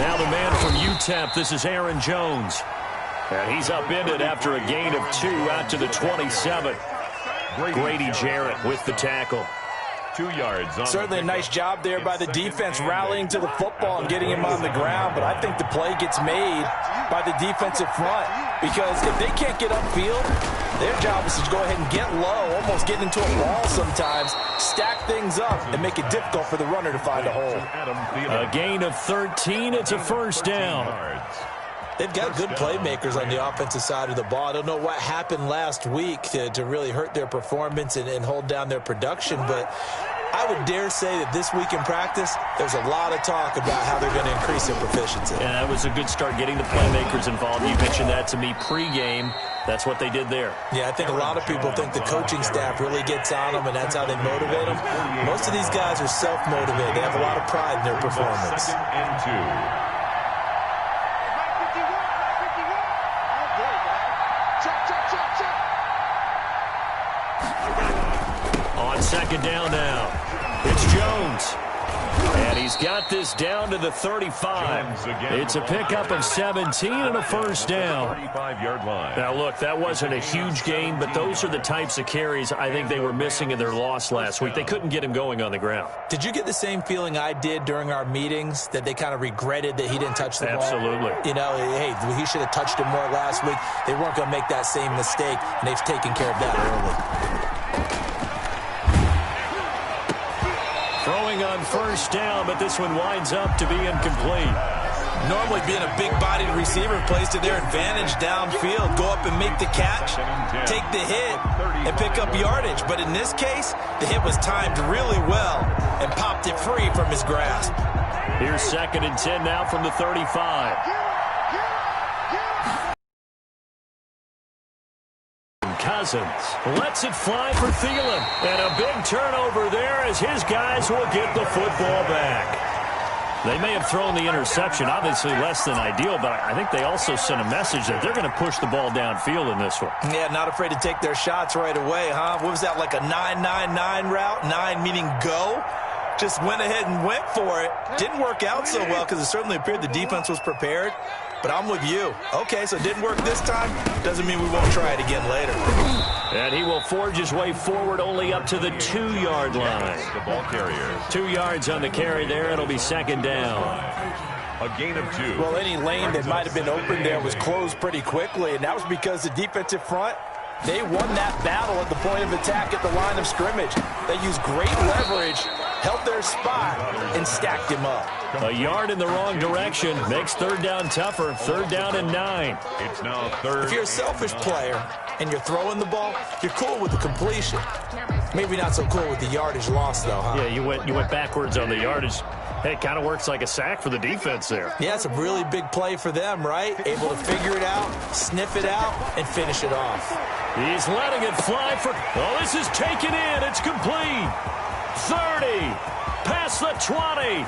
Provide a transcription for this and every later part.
Now the man from UTEP, this is Aaron Jones. And he's upended after a gain of 2 out to the 27. Grady Jarrett with the tackle. 2 yards. Certainly a nice job there by the defense rallying to the football and getting him on the ground, but I think the play gets made by the defensive front because if they can't get upfield, their job is to go ahead and get low, almost get into a wall sometimes, stack things up, and make it difficult for the runner to find a hole. A gain of 13. It's a first down. They've got good playmakers on the offensive side of the ball. I don't know what happened last week to really hurt their performance and hold down their production, but I would dare say that this week in practice, there's a lot of talk about how they're going to increase their proficiency. And that was a good start getting the playmakers involved. You mentioned that to me pregame. That's what they did there. Yeah, I think a lot of people think the coaching staff really gets on them, and that's how they motivate them. Most of these guys are self-motivated. They have a lot of pride in their performance. On second down now, it's Jones. And he's got this down to the 35. It's a pickup of 17 and a first down. Now, look, that wasn't a huge gain, but those are the types of carries I think they were missing in their loss last week. They couldn't get him going on the ground. Did you get the same feeling I did during our meetings, that they kind of regretted that he didn't touch the ball? Absolutely. You know, hey, he should have touched it more last week. They weren't going to make that same mistake, and they've taken care of that early. Throwing on first down, but this one winds up to be incomplete. Normally being a big-bodied receiver plays to their advantage downfield. Go up and make the catch, take the hit, and pick up yardage. But in this case, the hit was timed really well and popped it free from his grasp. Here's 2nd and 10 now from the 35. Cousins lets it fly for Thielen. And a big turnover there as his guys will get the football back. They may have thrown the interception, obviously less than ideal, but I think they also sent a message that they're going to push the ball downfield in this one. Yeah, not afraid to take their shots right away, huh? What was that, like a 9-9-9 route? 9 meaning go? Just went ahead and went for it. Didn't work out so well because it certainly appeared the defense was prepared. But I'm with you. Okay, so it didn't work this time. Doesn't mean we won't try it again later. And he will forge his way forward only up to the 2-yard line. The ball carrier. 2 yards on the carry there. It'll be second down. A gain of 2. Well, any lane that might have been open there was closed pretty quickly, and that was because the defensive front, they won that battle at the point of attack at the line of scrimmage. They used great leverage, held their spot, and stacked him up. A yard in the wrong direction makes third down tougher. 3rd down and 9. It's now 3rd. If you're a selfish player and you're throwing the ball, you're cool with the completion. Maybe not so cool with the yardage loss, though, huh? Yeah, you went backwards on the yardage. Hey, it kind of works like a sack for the defense there. Yeah, it's a really big play for them, right? Able to figure it out, sniff it out, and finish it off. He's letting it fly for... Oh, this is taken in. It's complete. 30. Past the 20.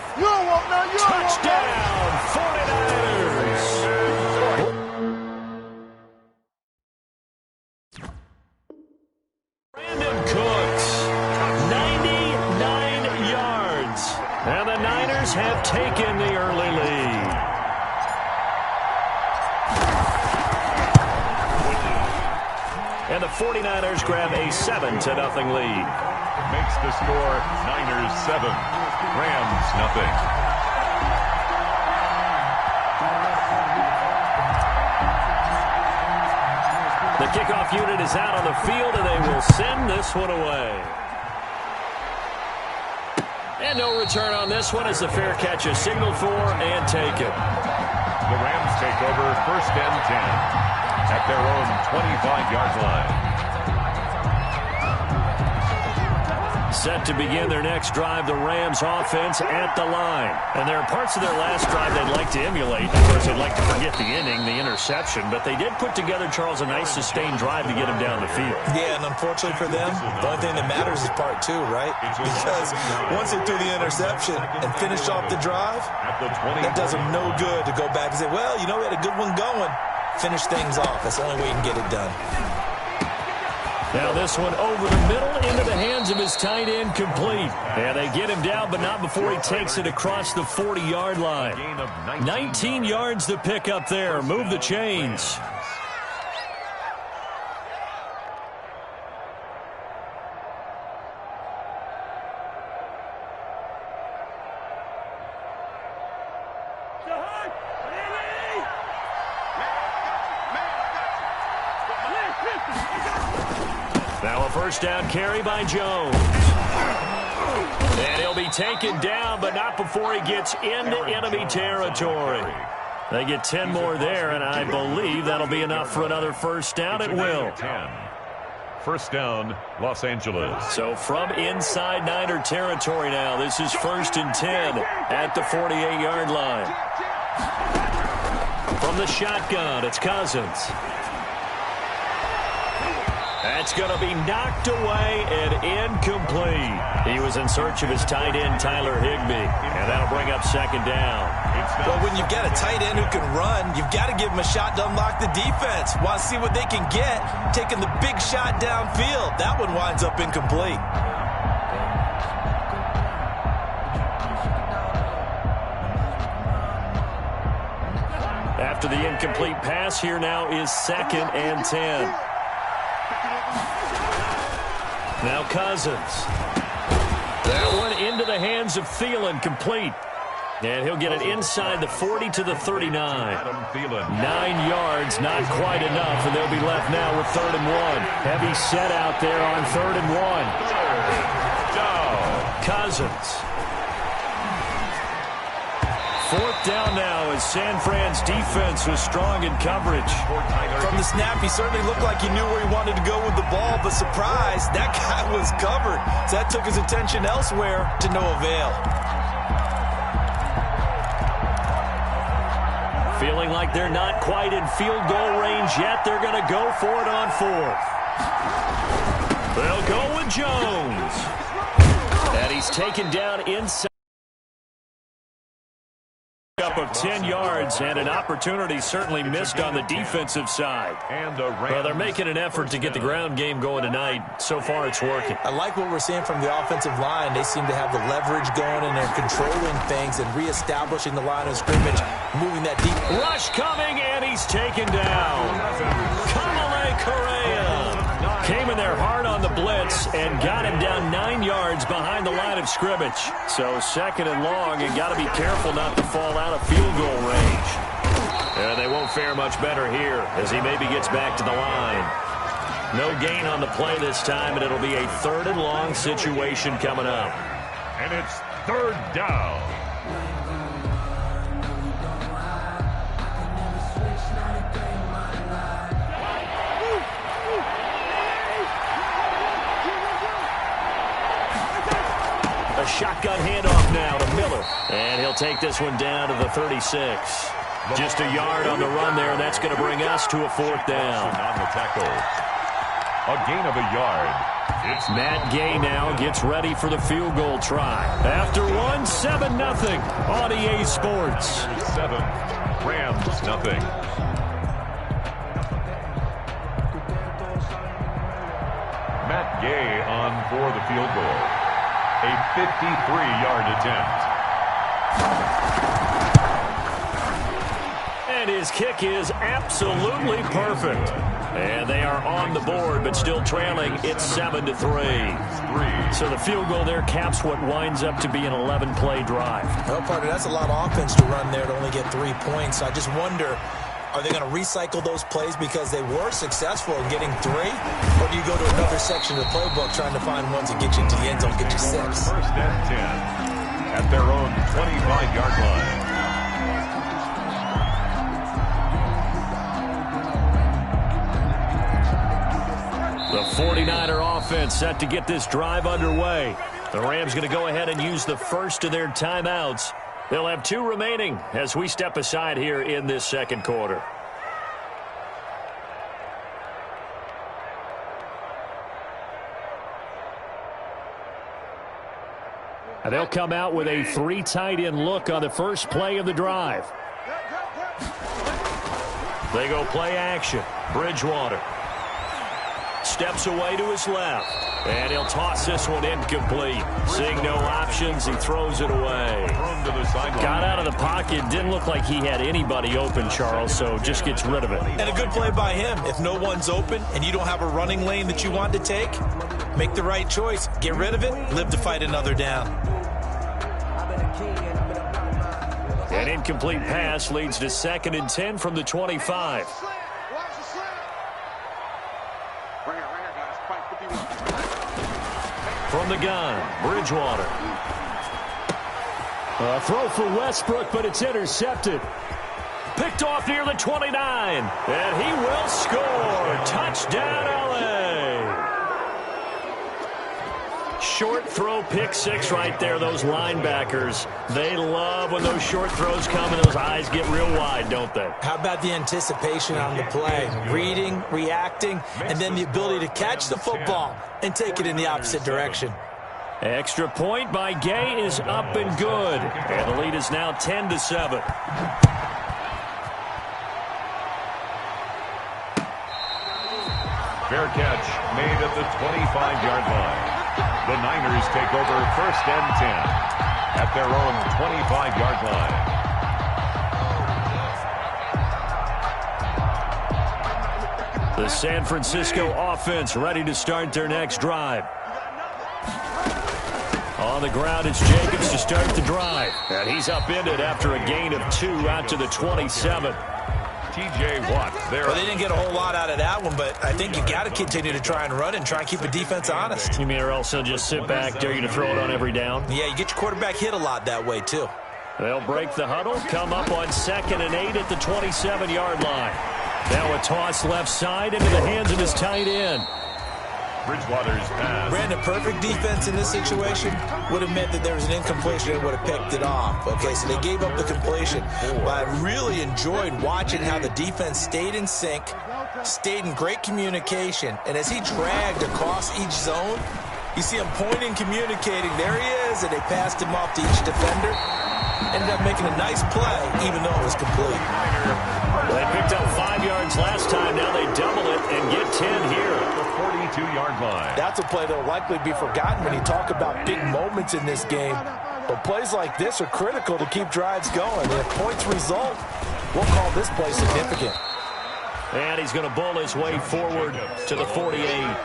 Touchdown, 49ers. Brandon Cooks, 99 yards. And the Niners have taken the early lead. And the 49ers grab a 7-0 lead. Makes the score Niners 7, Rams nothing. The kickoff unit is out on the field, and they will send this one away. And no return on this one as the fair catch is signaled for and taken. The Rams take over 1st and 10 at their own 25-yard line. Set to begin their next drive, the Rams offense at the line. And there are parts of their last drive they'd like to emulate. Of course, they'd like to forget the inning, the interception. But they did put together, Charles, a nice sustained drive to get him down the field. Yeah, and unfortunately for them, the only thing that matters is part 2, right? Because once they threw the interception and finished off the drive, that does them no good to go back and say, well, you know, we had a good one going. Finish things off. That's the only way you can get it done. Now this one over the middle into the hands of his tight end, complete. And they get him down, but not before he takes it across the 40-yard line. 19 yards to pick up there. Move the chains. Now a first down carry by Jones. And he'll be taken down, but not before he gets into enemy territory. They get 10 more there, and I believe that'll be enough for another first down. It will. First down, Los Angeles. So from inside Niner territory now, this is 1st and 10 at the 48-yard line. From the shotgun, it's Cousins. That's going to be knocked away and incomplete. He was in search of his tight end, Tyler Higbee, and that'll bring up second down. Well, when you've got a tight end who can run, you've got to give him a shot to unlock the defense. Want to see what they can get, taking the big shot downfield. That one winds up incomplete. After the incomplete pass, here now is 2nd and 10. Now Cousins. That one into the hands of Thielen, complete. And he'll get it inside the 40 to the 39. 9 yards, not quite enough, and they'll be left now with 3rd and 1. Heavy set out there on 3rd and 1. Cousins. 4th down now as San Fran's defense was strong in coverage. From the snap, he certainly looked like he knew where he wanted to go with the ball, but surprise, that guy was covered. So that took his attention elsewhere to no avail. Feeling like they're not quite in field goal range yet. They're going to go for it on 4th. They'll go with Jones. And he's taken down inside. Up of 10 yards, and an opportunity certainly missed on the defensive side. Well, they're making an effort to get the ground game going tonight. So far, it's working. I like what we're seeing from the offensive line. They seem to have the leverage going, and they're controlling things and reestablishing the line of scrimmage, moving that deep. Rush coming, and he's taken down. Kamale Correa came in there hard on the blitz and got him down 9 yards behind the line of scrimmage. So 2nd and long, and got to be careful not to fall out of field goal range. And they won't fare much better here as he maybe gets back to the line. No gain on the play this time, and it'll be a 3rd and long situation coming up. And it's 3rd down. A shotgun handoff now to Miller. And he'll take this one down to the 36. Just a yard on the run there, and that's going to bring us to a 4th down. On the tackle. A gain of a yard. It's Matt Gay now gets ready for the field goal try. After one, 7-0 on EA Sports. 7, Rams nothing. Matt Gay on for the field goal. A 53-yard attempt. And his kick is absolutely perfect. And they are on the board, but still trailing. It's 7-3. So the field goal there caps what winds up to be an 11-play drive. Well, partner, that's a lot of offense to run there to only get 3 points. I just wonder, are they going to recycle those plays because they were successful in getting 3? Or do you go to another section of the playbook trying to find ones that get you to the end zone, get you 6? 1st and 10 at their own 25-yard line. The 49er offense set to get this drive underway. The Rams going to go ahead and use the first of their timeouts. They'll have 2 remaining as we step aside here in this 2nd quarter. And they'll come out with a 3 tight end look on the first play of the drive. They go play action. Bridgewater. steps away to his left. And he'll toss this one incomplete. Seeing no options, he throws it away. Got out of the pocket. Didn't look like he had anybody open, Charles, so just gets rid of it. And a good play by him. If no one's open and you don't have a running lane that you want to take, make the right choice. Get rid of it. Live to fight another down. An incomplete pass leads to 2nd and 10 from the 25. From the gun, Bridgewater. A throw for Westbrook, but it's intercepted. Picked off near the 29. And he will score. Touchdown, L.A. Short throw, pick six right there. Those linebackers, they love when those short throws come and those eyes get real wide, don't they? How about the anticipation on the play? Reading, reacting, and then the ability to catch the football and take it in the opposite direction. Extra point by Gay is up and good. And the lead is now 10-7. Fair catch made at the 25-yard line. The Niners take over 1st and 10 at their own 25-yard line. The San Francisco offense ready to start their next drive. On the ground, it's Jacobs to start the drive. And he's upended after a gain of 2 out to the 27. T.J. Watt there. Well, they didn't get a whole lot out of that one, but I think you got to continue to try and run and try and keep the defense honest. You mean or else they'll just sit back, dare you to throw it on every down? Yeah, you get your quarterback hit a lot that way, too. They'll break the huddle, come up on 2nd and 8 at the 27-yard line. Now a toss left side into the hands of his tight end. Bridgewater's pass. Brandon, perfect defense in this situation would have meant that there was an incompletion and would have picked it off. Okay, so they gave up the completion. But I really enjoyed watching how the defense stayed in sync, stayed in great communication, and as he dragged across each zone, you see him pointing, communicating. There he is, and they passed him off to each defender. Ended up making a nice play, even though it was complete. They picked up 5 yards last time. Now they double it and get 10 here. The 42-yard line. That's a play that will likely be forgotten when you talk about big moments in this game. But plays like this are critical to keep drives going. And if points result, we'll call this play significant. And he's going to bull his way forward to the 48.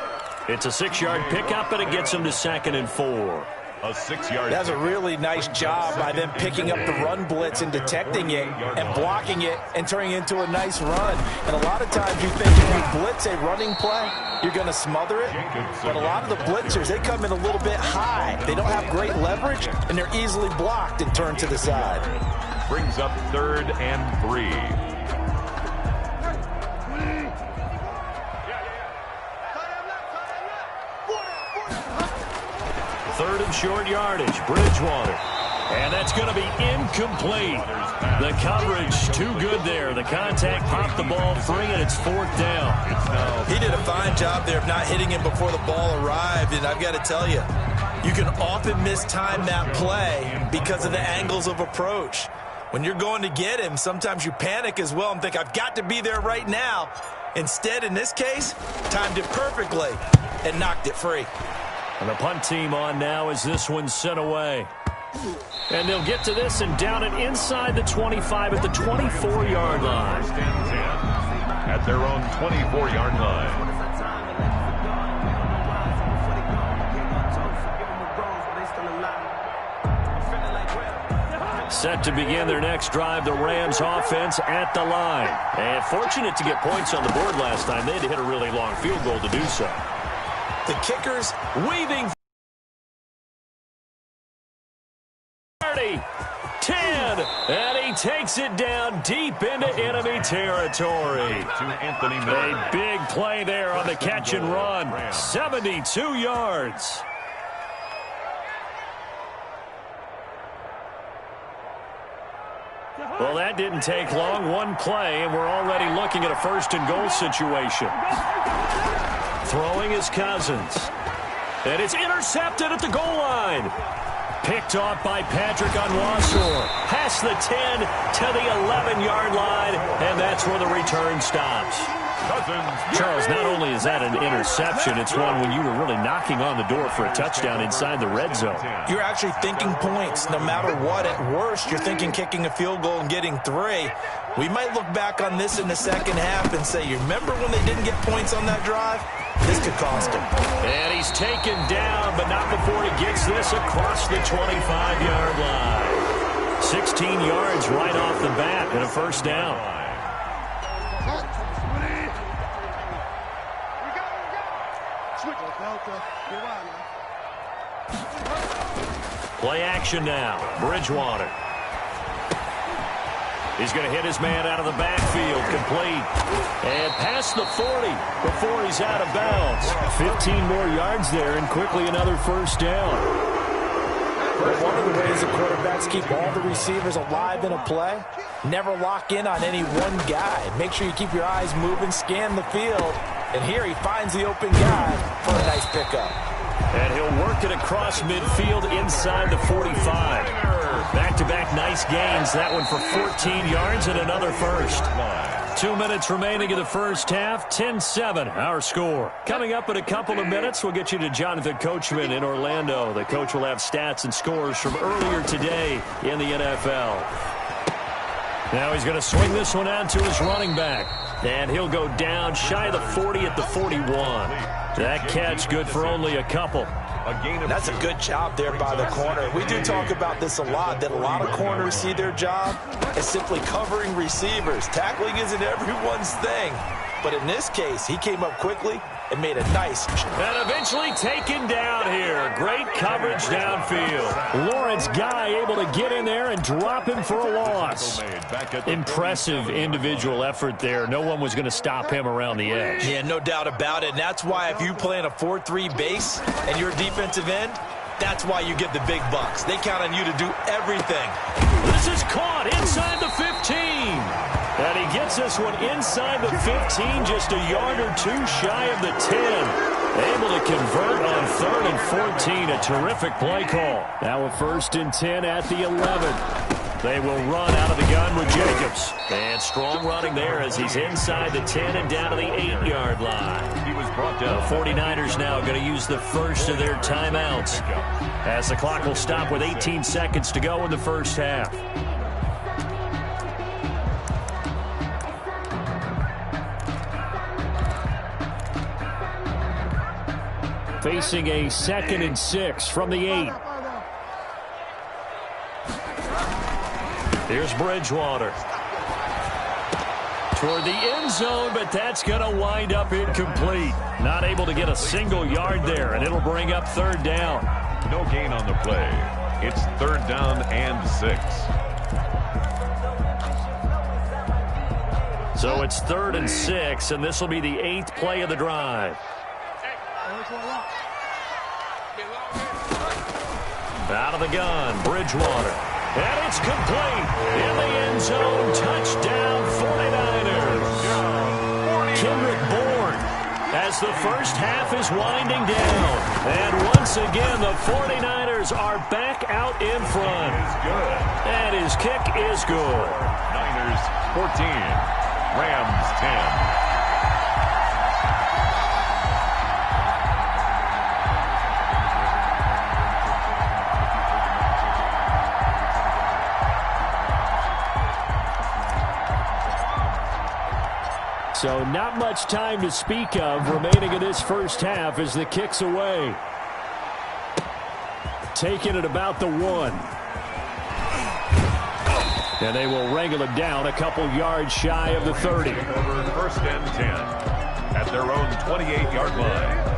It's a 6-yard pickup, and it gets him to 2nd and 4. A 6-yard. That's a really nice job by them picking up the run blitz and detecting it and blocking it and turning it into a nice run. And a lot of times you think if you blitz a running play, you're going to smother it. But a lot of the blitzers, they come in a little bit high. They don't have great leverage, and they're easily blocked and turned to the side. Brings up 3rd and 3. 3rd and short yardage, Bridgewater. And that's going to be incomplete. The coverage too good there. The contact popped the ball free, and it's 4th down. He did a fine job there of not hitting him before the ball arrived, and I've got to tell you, you can often mistime that play because of the angles of approach. When you're going to get him, sometimes you panic as well and think, I've got to be there right now. Instead, in this case, timed it perfectly and knocked it free. And the punt team on now as this one's sent away. And they'll get to this and down it inside the 25 at the 24-yard line. At their own 24-yard line. Set to begin their next drive, the Rams offense at the line. And fortunate to get points on the board last time. They had to hit a really long field goal to do so. The kickers weaving 30, 10, and he takes it down deep into enemy territory. To Anthony Miller. A big play there on the catch and run. 72 yards. Well, that didn't take long. One play, and we're already looking at a 1st and goal situation. Throwing his Cousins. And it's intercepted at the goal line. Picked off by Patrick Onwuasor. Past the 10 to the 11-yard line, and that's where the return stops. Charles, not only is that an interception, it's one when you were really knocking on the door for a touchdown inside the red zone. You're actually thinking points. No matter what, at worst, you're thinking kicking a field goal and getting 3. We might look back on this in the second half and say, you remember when they didn't get points on that drive? This could cost him. And he's taken down, but not before he gets this across the 25-yard line. 16 yards right off the bat and a first down. Play action now. Bridgewater. He's going to hit his man out of the backfield. Complete. And past the 40 before he's out of bounds. 15 more yards there and quickly another first down. One of the ways the quarterbacks keep all the receivers alive in a play, never lock in on any one guy. Make sure you keep your eyes moving, scan the field. And here he finds the open guy for a nice pickup. And he'll work it across midfield inside the 45. Back-to-back nice gains. That one for 14 yards and another first. 2 minutes remaining in the first half. 10-7, our score. Coming up in a couple of minutes, we'll get you to Jonathan Coachman in Orlando. The coach will have stats and scores from earlier today in the NFL. Now he's going to swing this one out to his running back. And he'll go down shy of the 40 at the 41. That catch good for only a couple. That's a good job there by the corner. We do talk about this a lot, that a lot of corners see their job as simply covering receivers. Tackling isn't everyone's thing. But in this case, he came up quickly and made a nice. And eventually taken down here. Great coverage downfield. Lawrence Guy able to get in there and drop him for a loss. Impressive individual effort there. No one was going to stop him around the edge. Yeah, no doubt about it. And that's why if you play in a 4-3 base and you're a defensive end, that's why you get the big bucks. They count on you to do everything. This is caught inside the 15. And he gets this one inside the 15, just a yard or two shy of the 10. Able to convert on 3rd and 14. A terrific play call. Now a 1st and 10 at the 11. They will run out of the gun with Jacobs. And strong running there as he's inside the 10 and down to the 8-yard line. He was brought down. The 49ers now going to use the first of their timeouts as the clock will stop with 18 seconds to go in the first half. Facing a 2nd and 6 from the 8. Here's Bridgewater. Toward the end zone, but that's going to wind up incomplete. Not able to get a single yard there, and it'll bring up 3rd down. No gain on the play. It's 3rd down and 6. So it's 3rd and 6, and this will be the 8th play of the drive. Out of the gun, Bridgewater. And it's complete. In the end zone, touchdown 49ers. Kendrick Bourne as the first half is winding down. And once again, the 49ers are back out in front. And his kick is good. Niners 14, Rams 10. So not much time to speak of remaining in this first half as the kick's away. Taking it about the 1. And they will wrangle him down a couple yards shy of the 30. Over 1st and 10 at their own 28-yard line.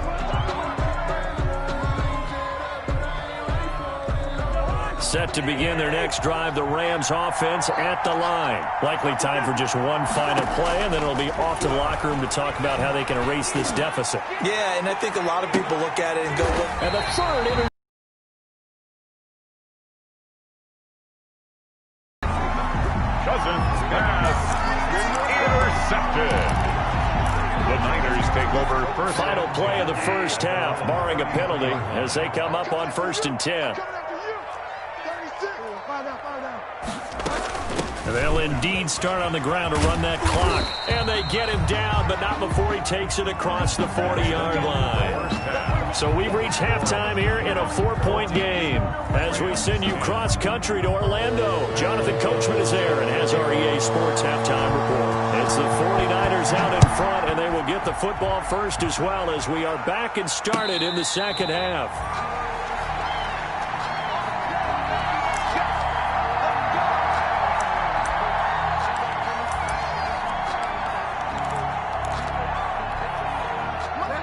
Set to begin their next drive, the Rams offense at the line. Likely time for just one final play, and then it'll be off to the locker room to talk about how they can erase this deficit. Yeah, and I think a lot of people look at it and go, look. And the 3rd Cousins pass intercepted. The Niners take over first. Final play of the first half, barring a penalty, as they come up on 1st and 10. They'll indeed start on the ground to run that clock. And they get him down, but not before he takes it across the 40-yard line. So we've reached halftime here in a 4-point game. As we send you cross-country to Orlando, Jonathan Coachman is there and has our EA Sports halftime report. It's the 49ers out in front, and they will get the football first as well as we are back and started in the second half.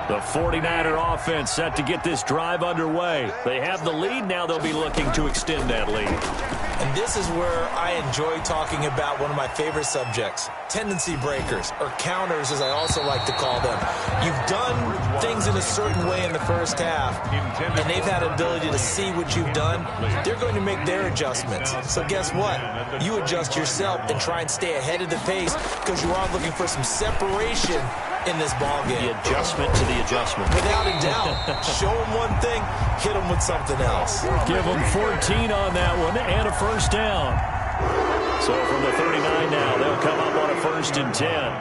The 49er offense set to get this drive underway. They have the lead. Now they'll be looking to extend that lead. And this is where I enjoy talking about one of my favorite subjects, tendency breakers, or counters as I also like to call them. You've done things in a certain way in the first half, and they've had an ability to see what you've done. They're going to make their adjustments. So guess what? You adjust yourself and try and stay ahead of the pace because you are looking for some separation in this ball game. The adjustment to the adjustment. Without a doubt. Show them one thing, hit them with something else. Give them 14 on that one and a first down. So from the 39 now, they'll come up on a 1st and 10.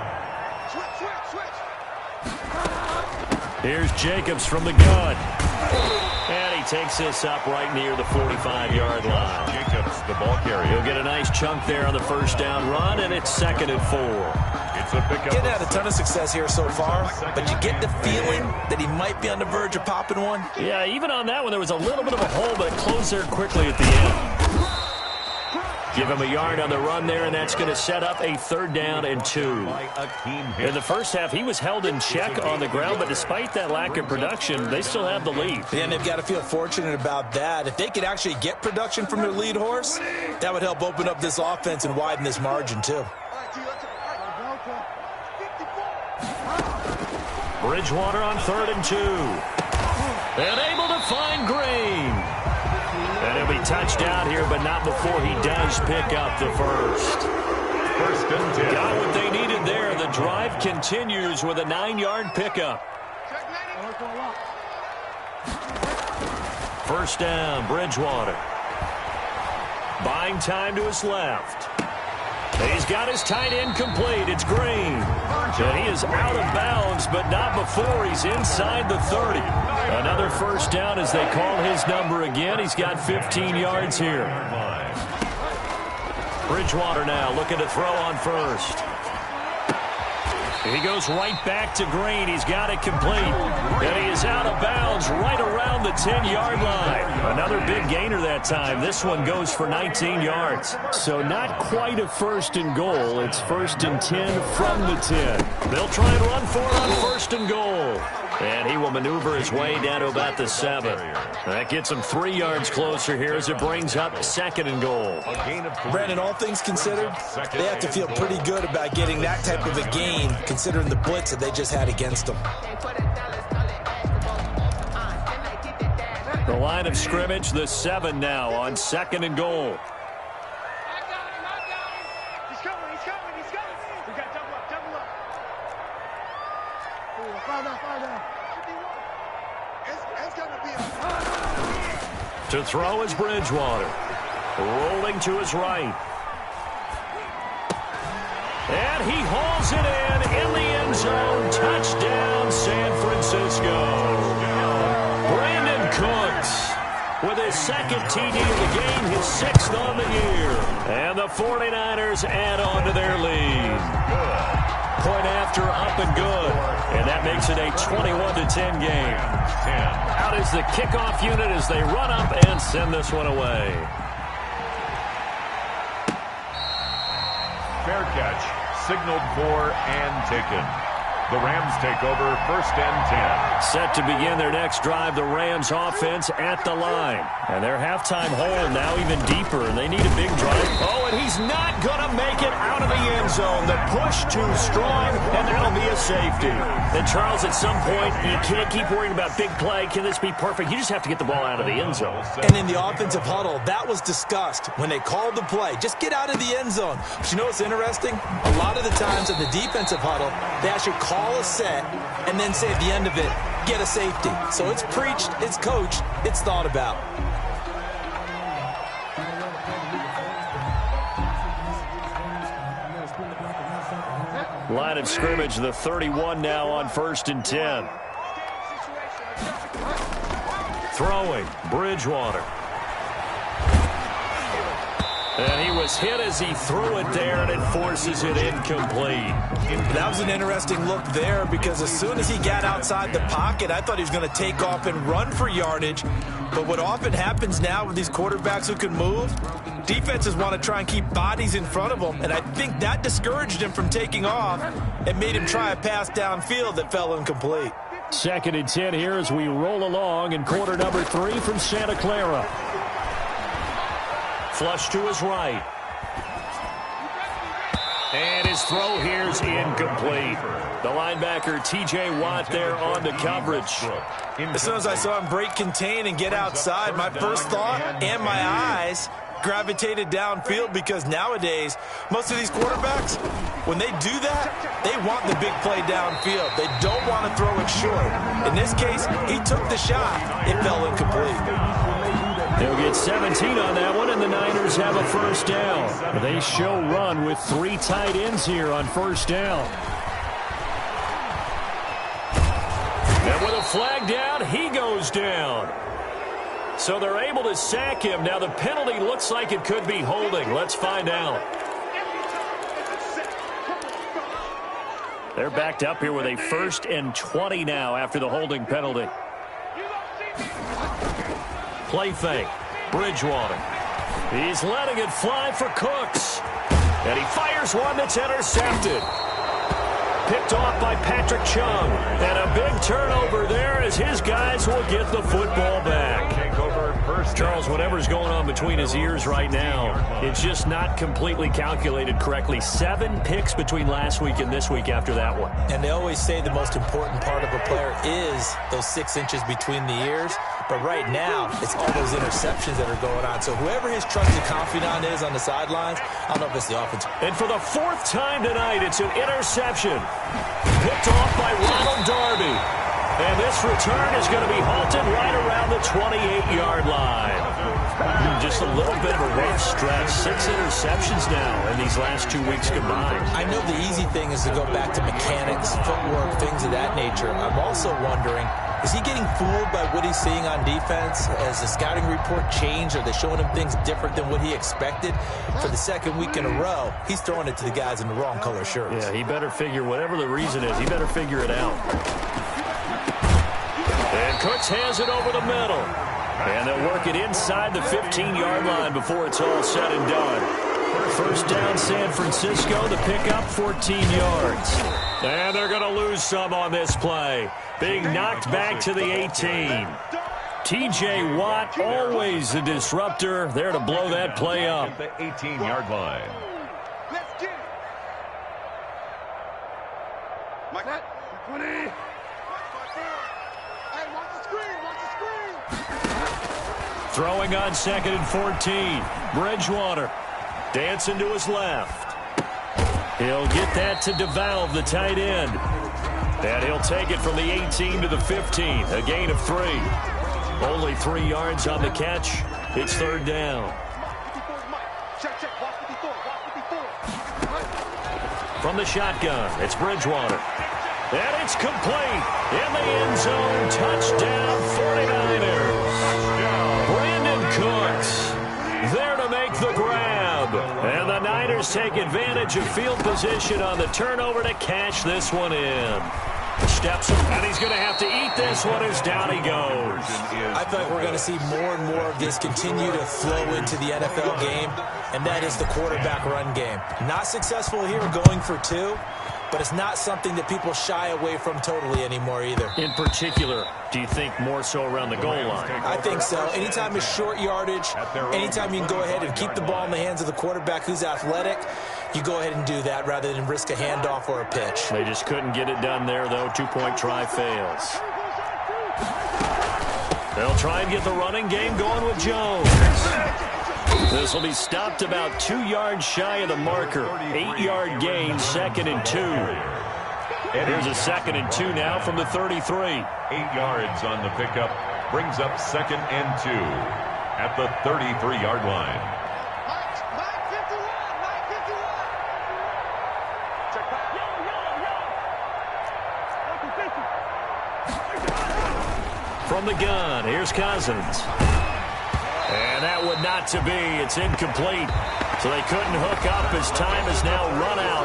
Here's Jacobs from the gun. And he takes this up right near the 45-yard line. Jacobs, the ball carrier. He'll get a nice chunk there on the first down run, and it's 2nd and 4. Getting had a ton of success here so far, but you get the feeling that he might be on the verge of popping one. Yeah, even on that one, there was a little bit of a hole, but it closed there quickly at the end. Give him a yard on the run there, and that's going to set up a 3rd down and 2. In the first half, he was held in check on the ground, but despite that lack of production, they still have the lead. Yeah, and they've got to feel fortunate about that. If they could actually get production from their lead horse, that would help open up this offense and widen this margin, too. Bridgewater on 3rd and 2. And able to find Green. And he'll be touched out here, but not before he does pick up the first. 1st and 10. Got what they needed there. The drive continues with a 9-yard pickup. 1st down, Bridgewater. Buying time to his left. He's got his tight end complete. It's Green. And he is out of bounds, but not before he's inside the 30. Another 1st down as they call his number again. He's got 15 yards here. Bridgewater now looking to throw on 1st. He goes right back to Green. He's got it complete. And he is out of bounds right around the 10-yard line. Another big gainer that time. This one goes for 19 yards. So not quite a 1st and goal. It's 1st and 10 from the 10. They'll try and run for it on 1st and goal. And he will maneuver his way down to about the 7. That gets him 3 yards closer here as it brings up 2nd and goal. Brandon, all things considered, they have to feel pretty good about getting that type of a gain, considering the blitz that they just had against them. The line of scrimmage, the 7 now on 2nd and goal. To throw is Bridgewater. Rolling to his right. And he hauls it in the end zone. Touchdown, San Francisco. Brandon Cooks with his 2nd TD of the game, his 6th on the year. And the 49ers add on to their lead. Point after, up and good. And that makes it a 21-10 game. Out is the kickoff unit as they run up and send this one away. Fair catch, signaled for and taken. The Rams take over 1st and 10. Set to begin their next drive, the Rams offense at the line. And their halftime hole now even deeper, and they need a big drive. Oh, and he's not going to make it out of the end zone. The push too strong, and that'll be a safety. And Charles, at some point, you can't keep worrying about big play. Can this be perfect? You just have to get the ball out of the end zone. And in the offensive huddle, that was discussed when they called the play. Just get out of the end zone. But you know what's interesting? A lot of the times in the defensive huddle, they actually call a set and then say at the end of it, get a safety. So it's preached, it's coached, it's thought about. Line of scrimmage, the 31 now on 1st and 10. Throwing, Bridgewater. And he was hit as he threw it there, and it forces it incomplete. That was an interesting look there because as soon as he got outside the pocket, I thought he was going to take off and run for yardage. But what often happens now with these quarterbacks who can move, defenses want to try and keep bodies in front of them, and I think that discouraged him from taking off and made him try a pass downfield that fell incomplete. 2nd and 10 here as we roll along in quarter number 3 from Santa Clara. Flush to his right. And his throw here is incomplete. The linebacker, T.J. Watt, there on the coverage. As soon as I saw him break contain and get outside, my first thought and my eyes gravitated downfield because nowadays, most of these quarterbacks, when they do that, they want the big play downfield. They don't want to throw it short. In this case, he took the shot. It fell incomplete. They'll get 17 on that one, and the Niners have a first down. They show run with 3 tight ends here on first down. And with a flag down, he goes down. So they're able to sack him. Now the penalty looks like it could be holding. Let's find out. They're backed up here with a 1st and 20 now after the holding penalty. Play fake. Bridgewater. He's letting it fly for Cooks. And he fires one that's intercepted. Picked off by Patrick Chung. And a big turnover there as his guys will get the football back. Charles, whatever's going on between his ears right now, it's just not completely calculated correctly. 7 picks between last week and this week after that one. And they always say the most important part of a player is those 6 inches between the ears. But right now, it's all those interceptions that are going on. So whoever his trusted confidant is on the sidelines, I don't know if it's the offense. And for the 4th time tonight, it's an interception. Picked off by Ronald Darby. And this return is going to be halted right around the 28-yard line. Just a little bit of a rough stretch. 6 interceptions now in these last 2 weeks combined. I know the easy thing is to go back to mechanics, footwork, things of that nature. I'm also wondering, is he getting fooled by what he's seeing on defense? Has the scouting report changed? Are they showing him things different than what he expected? For the 2nd week in a row, he's throwing it to the guys in the wrong color shirts. Yeah, he better figure, whatever the reason is, he better figure it out. And Cooks has it over the middle. And they'll work it inside the 15-yard line before it's all said and done. First down, San Francisco. The pickup, 14 yards. And they're going to lose some on this play. Being knocked back to the 18. T.J. Watt, always a disruptor, there to blow that play up. The 18-yard line. Let's get it. Mike, 20. Hey, watch the screen, watch the screen. Throwing on 2nd and 14. Bridgewater dancing to his left. He'll get that to DeValve, the tight end. And he'll take it from the 18 to the 15. A gain of 3. Only 3 yards on the catch. It's 3rd down. From the shotgun, it's Bridgewater. And it's complete. In the end zone, touchdown 49ers. Brandon Cooks there to make the grab. And the Niners take advantage of field position on the turnover to cash this one in. Steps him, and he's going to have to eat this one as down he goes. I thought we're going to see more and more of this continue to flow into the NFL game, and that is the quarterback run game. Not successful here going for 2, but it's not something that people shy away from totally anymore either. In particular, do you think more so around the goal line? I think so. Anytime it's short yardage, anytime you can go ahead and keep the ball in the hands of the quarterback who's athletic, you go ahead and do that rather than risk a handoff or a pitch. They just couldn't get it done there, though. 2-point try fails. They'll try and get the running game going with Jones. This will be stopped about 2 yards shy of the marker. 8-yard gain, 2nd and 2. Here's a 2nd and 2 now from the 33. 8 yards on the pickup. Brings up 2nd and 2 at the 33-yard line. from the gun. Here's Cousins. And that would not to be. It's incomplete. So they couldn't hook up as time has now run out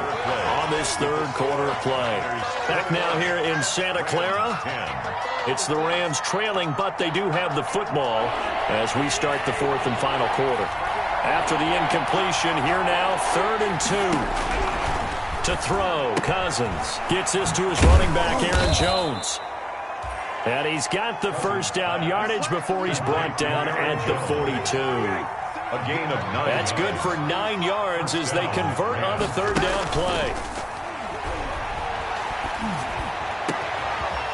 on this third quarter of play. Back now here in Santa Clara. It's the Rams trailing, but they do have the football as we start the fourth and final quarter. After the incompletion, here now, 3rd and 2. To throw, Cousins gets this to his running back, Aaron Jones. And he's got the first down yardage before he's brought down at the 42. A gain of 9. That's good for 9 yards as they convert on the third down play.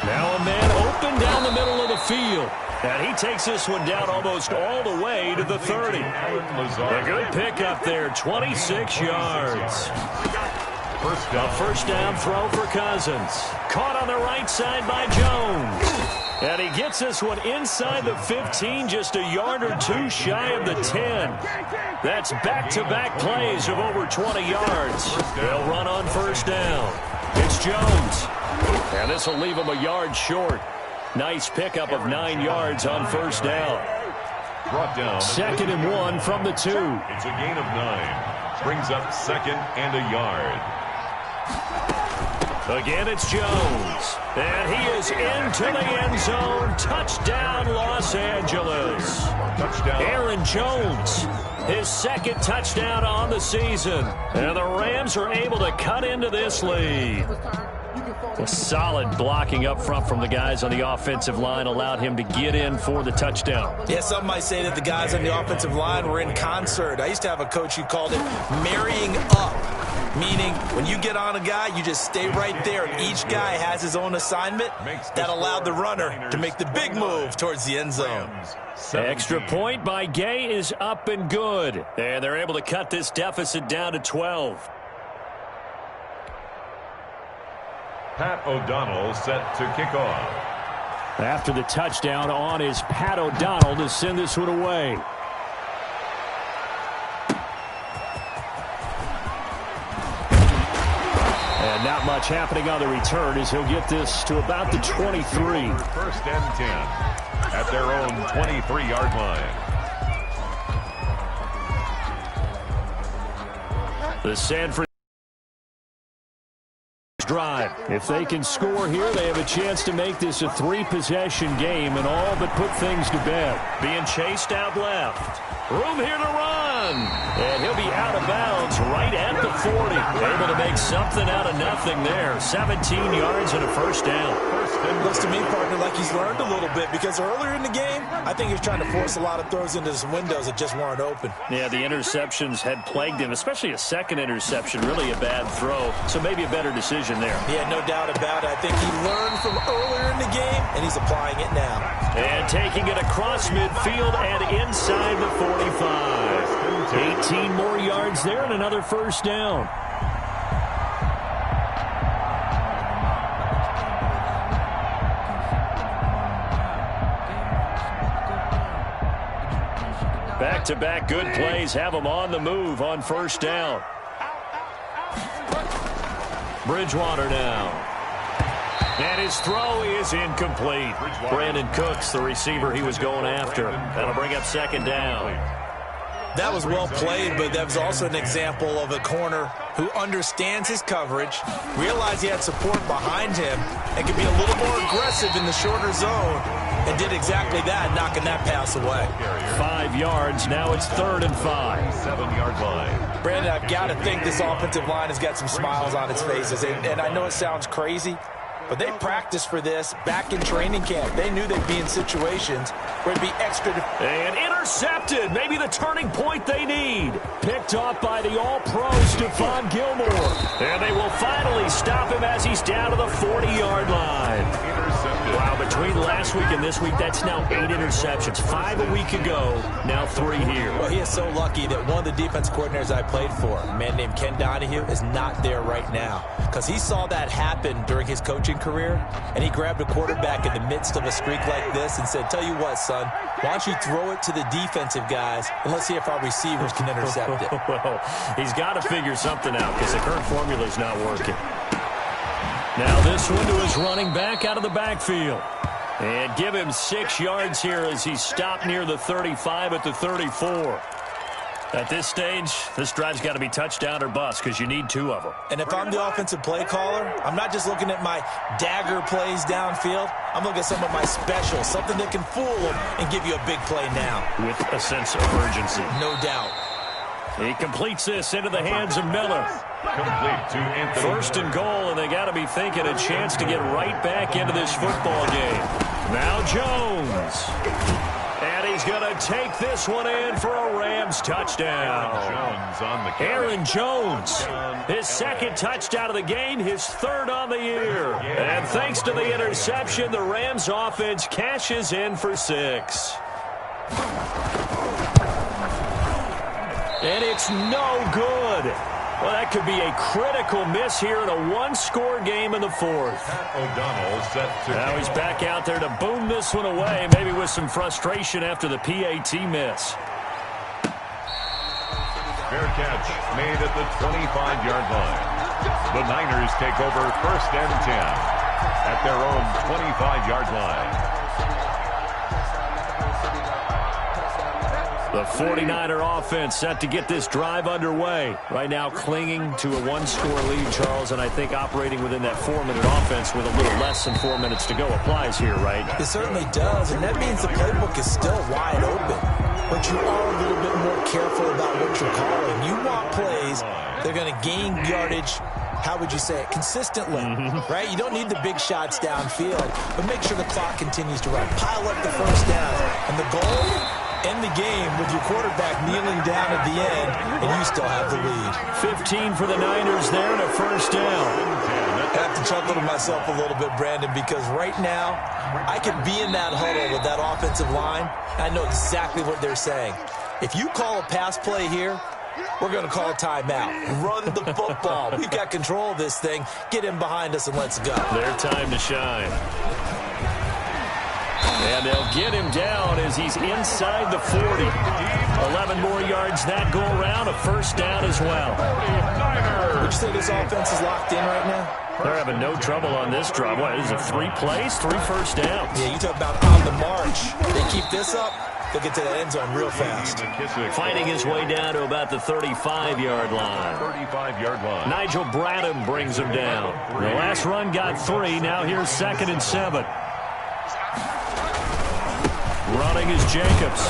Now a man open down the middle of the field. And he takes this one down almost all the way to the 30. A good pickup there, 26 yards. A first down throw for Cousins. Caught on the right side by Jones. And he gets this one inside the 15, just a yard or two shy of the 10. That's back-to-back plays of over 20 yards. They'll run on first down. It's Jones. And this will leave him a yard short. Nice pickup of 9 yards on first down. Brought down. 2nd and 1 from the 2. It's a gain of 9. Brings up 2nd and a yard. Again, it's Jones. And he is into the end zone. Touchdown, Los Angeles. Touchdown. Aaron Jones, his 2nd touchdown on the season. And the Rams are able to cut into this lead. A solid blocking up front from the guys on the offensive line allowed him to get in for the touchdown. Yeah, some might say that the guys on the offensive line were in concert. I used to have a coach who called it marrying up, meaning when you get on a guy, you just stay right there, and each guy has his own assignment. That allowed the runner to make the big move towards the end zone. Extra point by Gay is up and good. And they're able to cut this deficit down to 12. Pat O'Donnell set to kick off. After the touchdown on is Pat O'Donnell to send this one away. And not much happening on the return as he'll get this to about the 23. 1st and 10 at their own 23-yard line. The San Francisco drive. If they can score here, they have a chance to make this a 3-possession game and all but put things to bed. Being chased out left. Room here to run. And he'll be out of bounds right at the 40. Able to make something out of nothing there. 17 yards and a first down. Looks to me, partner, like he's learned a little bit because earlier in the game, I think he was trying to force a lot of throws into some windows that just weren't open. Yeah, the interceptions had plagued him, especially a second interception. Really a bad throw, so maybe a better decision there. Yeah, no doubt about it. I think he learned from earlier in the game, and he's applying it now. And taking it across midfield and inside the 45. 18 more yards there and another first down. Back-to-back good plays have them on the move on first down. Bridgewater now. And his throw is incomplete. Brandon Cooks, the receiver he was going after. That'll bring up 2nd down. That was well played, but that was also an example of a corner who understands his coverage, realized he had support behind him, and could be a little more aggressive in the shorter zone, and did exactly that, knocking that pass away. 5 yards. Now it's 3rd and 5. 7-yard line. Brandon, I've got to think this offensive line has got some smiles on its faces, and I know it sounds crazy, but they practiced for this back in training camp. They knew they'd be in situations where it'd be extra. And intercepted. Maybe the turning point they need. Picked off by the all-pro Stephon Gilmore. And they will finally stop him as he's down to the 40-yard line. Intercepted. Wow, between last week and this week, that's now 8 interceptions. 5 a week ago, now 3 here. Well, he is so lucky that one of the defense coordinators I played for, a man named Ken Donahue, is not there right now. Because he saw that happen during his coaching career, and he grabbed a quarterback in the midst of a streak like this and said, tell you what, son, why don't you throw it to the defensive guys, and let's see if our receivers can intercept it. Well, he's got to figure something out because the current formula is not working. Now this one to his running back out of the backfield. And give him 6 yards here as he stopped near the 35 at the 34. At this stage, this drive's got to be touchdown or bust because you need 2 of them. And if I'm the offensive play caller, I'm not just looking at my dagger plays downfield. I'm looking at some of my specials, something that can fool them and give you a big play now. With a sense of urgency. No doubt. He completes this into the hands of Miller. Complete to Anthony. First and goal, and they got to be thinking a chance to get right back into this football game. Now Jones. And he's going to take this one in for a Rams touchdown. Jones on the carry. Aaron Jones, his 2nd touchdown of the game, his 3rd on the year. And thanks to the interception, the Rams offense cashes in for 6. And it's no good. Well, that could be a critical miss here in a 1-score game in the 4th. O'Donnell set to Now he's back out there to boom this one away, maybe with some frustration after the PAT miss. fair catch made at the 25-yard line. The Niners take over 1st and 10 at their own 25-yard line. The 49er offense set to get this drive underway. Right now clinging to a 1-score lead, Charles, and I think operating within that 4-minute offense with a little less than 4 minutes to go applies here, right? It certainly does, and that means the playbook is still wide open. But you are a little bit more careful about what you're calling. You want plays, they're going to gain yardage, how would you say it, consistently, right? You don't need the big shots downfield, but make sure the clock continues to run. Pile up the first down, and the goal... end the game with your quarterback kneeling down at the end, and you still have the lead. 15 for the Niners there and a first down. I have to chuckle to myself a little bit, Brandon, because right now I could be in that huddle with that offensive line. I know exactly what they're saying. If you call a pass play here, we're going to call a timeout. Run the football. We've got control of this thing. Get in behind us and let's go. Their time to shine. And they'll get him down as he's inside the 40. 11 more yards that go around, a first down as well. Would you say this offense is locked in right now? They're having no trouble on this drive. What, is it 3 plays, 3 first downs? Yeah, you talk about on the march. They keep this up, they'll get to the end zone real fast. Fighting his way down to about the 35-yard line. 35-yard line. Nigel Bradham brings him down. The last run got 3. Now here's 2nd and 7. Running is Jacobs.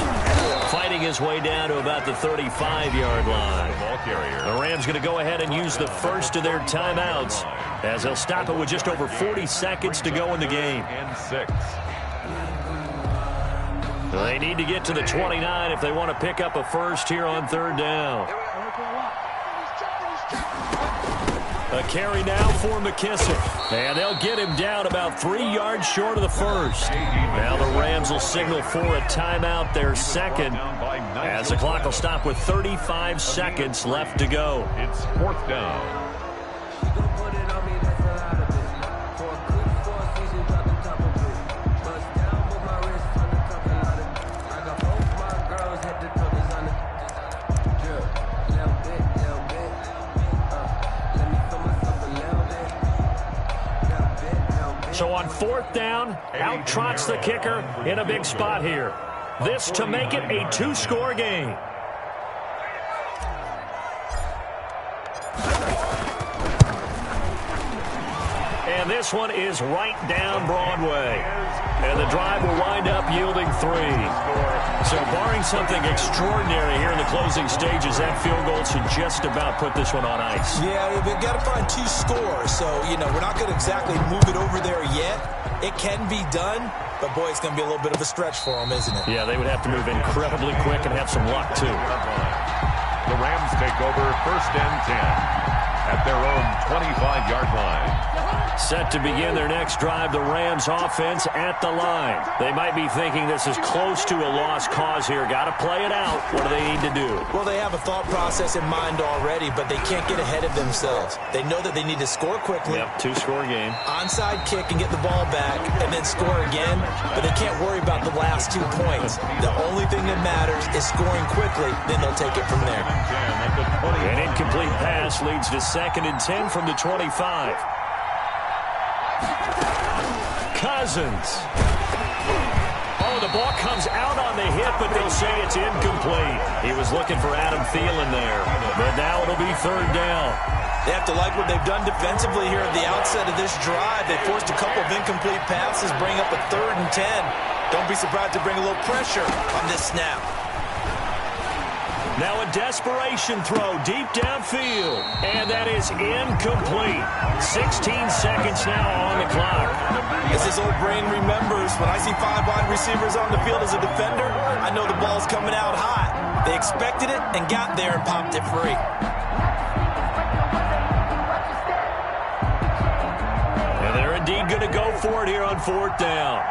Fighting his way down to about the 35-yard line. The Rams going to go ahead and use the first of their timeouts as they'll stop it with just over 40 seconds to go in the game. And 6. They need to get to the 29 if they want to pick up a first here on 3rd down. A carry now for McKissick. And they'll get him down about 3 yards short of the first. Now the Rams will signal for a timeout, their 2nd, as the clock will stop with 35 seconds left to go. It's 4th down. So on 4th down, out trots the kicker in a big spot here. This to make it a 2-score game. And this one is right down Broadway. And the drive will wind up yielding 3. So barring something extraordinary here in the closing stages, that field goal should just about put this one on ice. Yeah, they've got to find 2 scores. So, we're not going to exactly move it over there yet. It can be done, but, boy, it's going to be a little bit of a stretch for them, isn't it? Yeah, they would have to move incredibly quick and have some luck, too. The Rams take over 1st and 10 at their own 25-yard line. Set to begin their next drive, the Rams offense at the line. They might be thinking this is close to a lost cause here. Got to play it out. What do they need to do? Well, they have a thought process in mind already, but they can't get ahead of themselves. They know that they need to score quickly. Yep, 2-score game. Onside kick and get the ball back and then score again, but they can't worry about the last 2 points. The only thing that matters is scoring quickly, then they'll take it from there. An incomplete pass leads to 2nd and 10 from the 25. Cousins. Oh, the ball comes out on the hit, but they'll say it's incomplete. He was looking for Adam Thielen there, but now it'll be third down. They have to like what they've done defensively here at the outset of this drive. They forced a couple of incomplete passes, bring up a 3rd and 10. Don't be surprised to bring a little pressure on this snap. Now a desperation throw deep downfield, and that is incomplete. 16 seconds now on the clock. As his old brain remembers, when I see 5 wide receivers on the field as a defender, I know the ball's coming out hot. They expected it and got there and popped it free. And they're indeed going to go for it here on 4th down.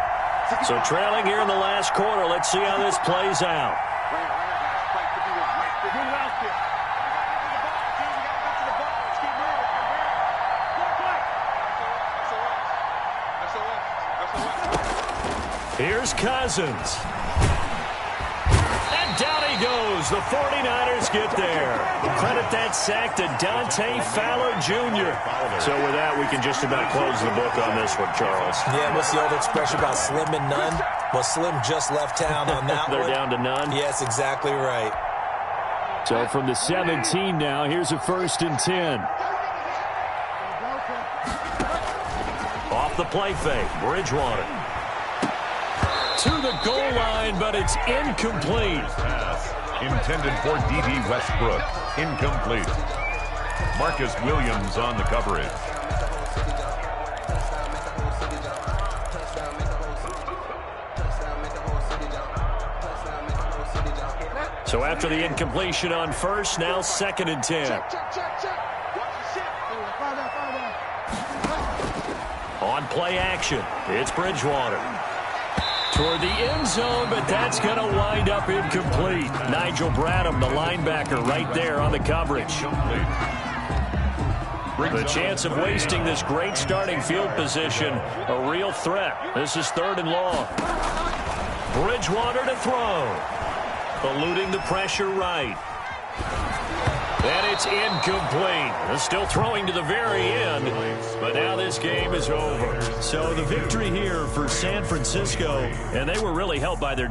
So trailing here in the last quarter, let's see how this plays out. Here's Cousins. And down he goes. The 49ers get there. Credit that sack to Dante Fowler Jr. So with that, we can just about close the book on this one, Charles. Yeah, what's the old expression about slim and none? Well, Slim just left town on that one. They're down to none? Yes, exactly right. So from the 17 now, here's a 1st and 10. Off the play fake, Bridgewater. To the goal line, but it's incomplete. Pass intended for D.D. Westbrook. Incomplete. Marcus Williams on the coverage. So after the incompletion on 1st, now 2nd and 10. On play action, it's Bridgewater. Toward the end zone, but that's going to wind up incomplete. Nigel Bradham, the linebacker, right there on the coverage. The chance of wasting this great starting field position, a real threat. This is 3rd and long. Bridgewater to throw. Eluding the pressure right. And it's incomplete. They're still throwing to the very end, but now this game is over. So the victory here for San Francisco, and they were really helped by their